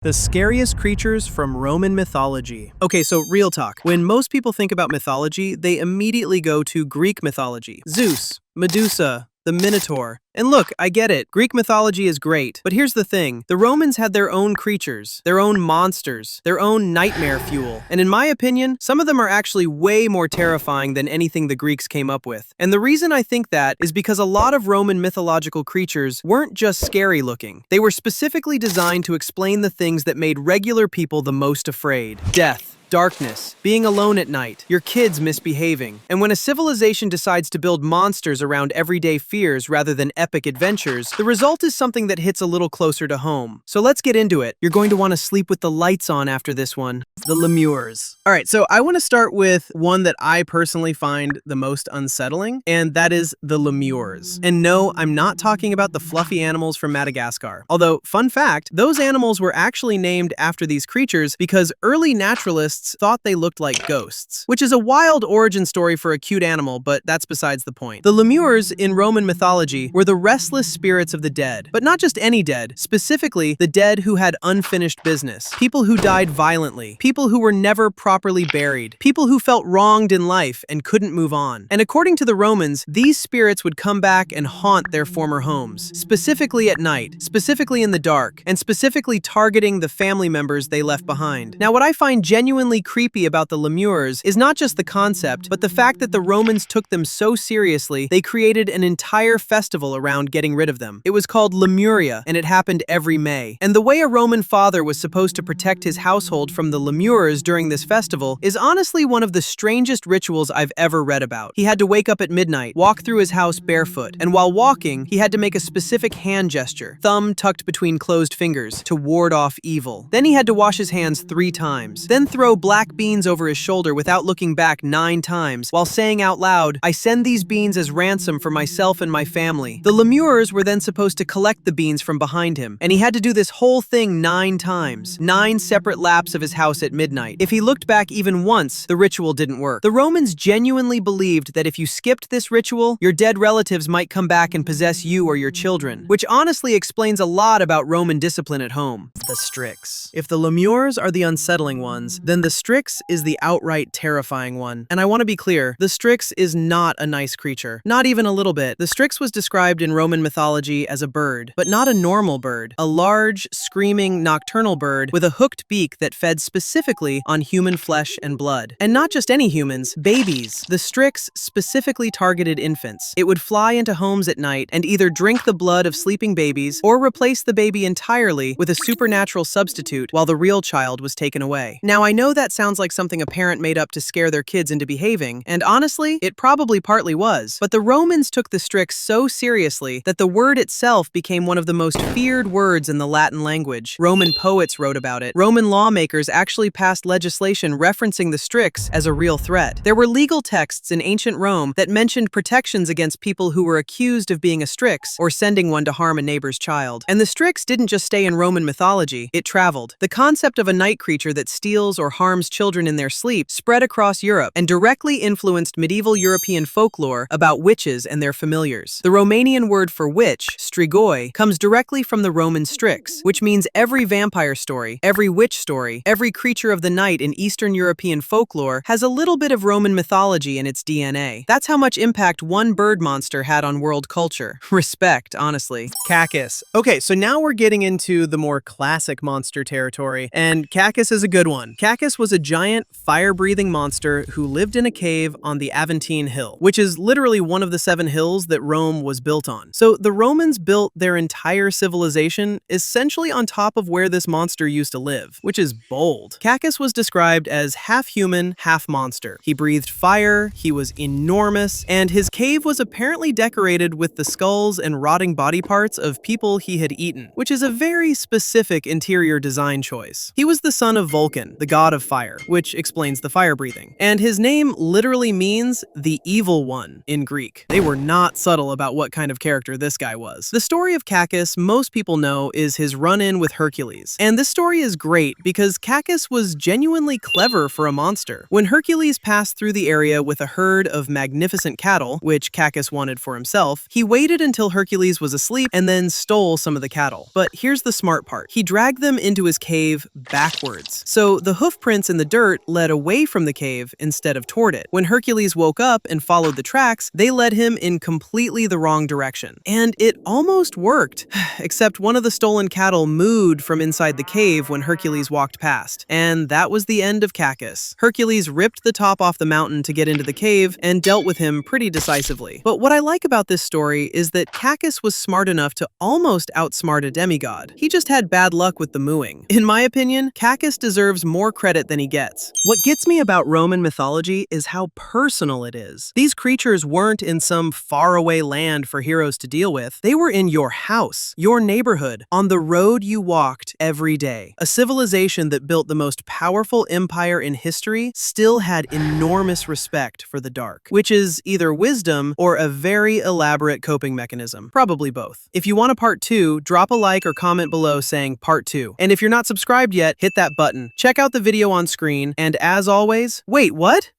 The scariest creatures from Roman mythology. Okay, so real talk. When most people think about mythology, they immediately go to Greek mythology. Zeus, Medusa, the Minotaur. And look, I get it. Greek mythology is great. But here's the thing. The Romans had their own creatures, their own monsters, their own nightmare fuel. And in my opinion, some of them are actually way more terrifying than anything the Greeks came up with. And the reason I think that is because a lot of Roman mythological creatures weren't just scary looking. They were specifically designed to explain the things that made regular people the most afraid. Death. Darkness, being alone at night, your kids misbehaving. And when a civilization decides to build monsters around everyday fears rather than epic adventures, the result is something that hits a little closer to home. So let's get into it. You're going to want to sleep with the lights on after this one. The Lemures. Alright, so I want to start with one that I personally find the most unsettling, and that is the Lemures. And no, I'm not talking about the fluffy animals from Madagascar. Although, fun fact, those animals were actually named after these creatures because early naturalists thought they looked like ghosts, which is a wild origin story for a cute animal, but that's besides the point. The Lemures in Roman mythology were the restless spirits of the dead, but not just any dead, specifically the dead who had unfinished business, people who died violently, people who were never properly buried, people who felt wronged in life and couldn't move on. And according to the Romans, these spirits would come back and haunt their former homes, specifically at night, specifically in the dark, and specifically targeting the family members they left behind. Now, what I find genuinely creepy about the Lemures is not just the concept, but the fact that the Romans took them so seriously, they created an entire festival around getting rid of them. It was called Lemuria, and it happened every May. And the way a Roman father was supposed to protect his household from the Lemures during this festival is honestly one of the strangest rituals I've ever read about. He had to wake up at midnight, walk through his house barefoot, and while walking, he had to make a specific hand gesture, thumb tucked between closed fingers, to ward off evil. Then he had to wash his hands 3 times, then throw black beans over his shoulder without looking back 9 times, while saying out loud, "I send these beans as ransom for myself and my family." The Lemures were then supposed to collect the beans from behind him, and he had to do this whole thing 9 times, 9 separate laps of his house at midnight. If he looked back even once, the ritual didn't work. The Romans genuinely believed that if you skipped this ritual, your dead relatives might come back and possess you or your children, which honestly explains a lot about Roman discipline at home. The Strix. If the Lemures are the unsettling ones, then the Strix is the outright terrifying one. And I want to be clear, the Strix is not a nice creature. Not even a little bit. The Strix was described in Roman mythology as a bird, but not a normal bird. A large, screaming, nocturnal bird with a hooked beak that fed specifically on human flesh and blood. And not just any humans, babies. The Strix specifically targeted infants. It would fly into homes at night and either drink the blood of sleeping babies or replace the baby entirely with a supernatural substitute while the real child was taken away. Now, I know that sounds like something a parent made up to scare their kids into behaving, and honestly, it probably partly was. But the Romans took the Strix so seriously that the word itself became one of the most feared words in the Latin language. Roman poets wrote about it. Roman lawmakers actually passed legislation referencing the Strix as a real threat. There were legal texts in ancient Rome that mentioned protections against people who were accused of being a Strix or sending one to harm a neighbor's child. And the Strix didn't just stay in Roman mythology, it traveled. The concept of a night creature that steals or harms children in their sleep spread across Europe and directly influenced medieval European folklore about witches and their familiars. The Romanian word for witch, strigoi, comes directly from the Roman Strix, which means every vampire story, every witch story, every creature of the night in Eastern European folklore has a little bit of Roman mythology in its DNA. That's how much impact one bird monster had on world culture. Respect, honestly. Cacus. Okay, so now we're getting into the more classic monster territory, and Cacus is a good one. Cacus was a giant, fire-breathing monster who lived in a cave on the Aventine Hill, which is literally one of the 7 hills that Rome was built on. So the Romans built their entire civilization essentially on top of where this monster used to live, which is bold. Cacus was described as half human, half monster. He breathed fire, he was enormous, and his cave was apparently decorated with the skulls and rotting body parts of people he had eaten, which is a very specific interior design choice. He was the son of Vulcan, the god of of fire, which explains the fire breathing. And his name literally means the evil one in Greek. They were not subtle about what kind of character this guy was. The story of Cacus most people know is his run-in with Hercules. And this story is great because Cacus was genuinely clever for a monster. When Hercules passed through the area with a herd of magnificent cattle, which Cacus wanted for himself, he waited until Hercules was asleep and then stole some of the cattle. But here's the smart part. He dragged them into his cave backwards. So the hoof prints in the dirt led away from the cave instead of toward it. When Hercules woke up and followed the tracks, they led him in completely the wrong direction. And it almost worked, except one of the stolen cattle mooed from inside the cave when Hercules walked past. And that was the end of Cacus. Hercules ripped the top off the mountain to get into the cave and dealt with him pretty decisively. But what I like about this story is that Cacus was smart enough to almost outsmart a demigod. He just had bad luck with the mooing. In my opinion, Cacus deserves more credit than he gets. What gets me about Roman mythology is how personal it is. These creatures weren't in some faraway land for heroes to deal with. They were in your house, your neighborhood, on the road you walked every day. A civilization that built the most powerful empire in history still had enormous respect for the dark, which is either wisdom or a very elaborate coping mechanism. Probably both. If you want a part 2, drop a like or comment below saying part 2. And if you're not subscribed yet, hit that button. Check out the video on screen, and as always, wait, what?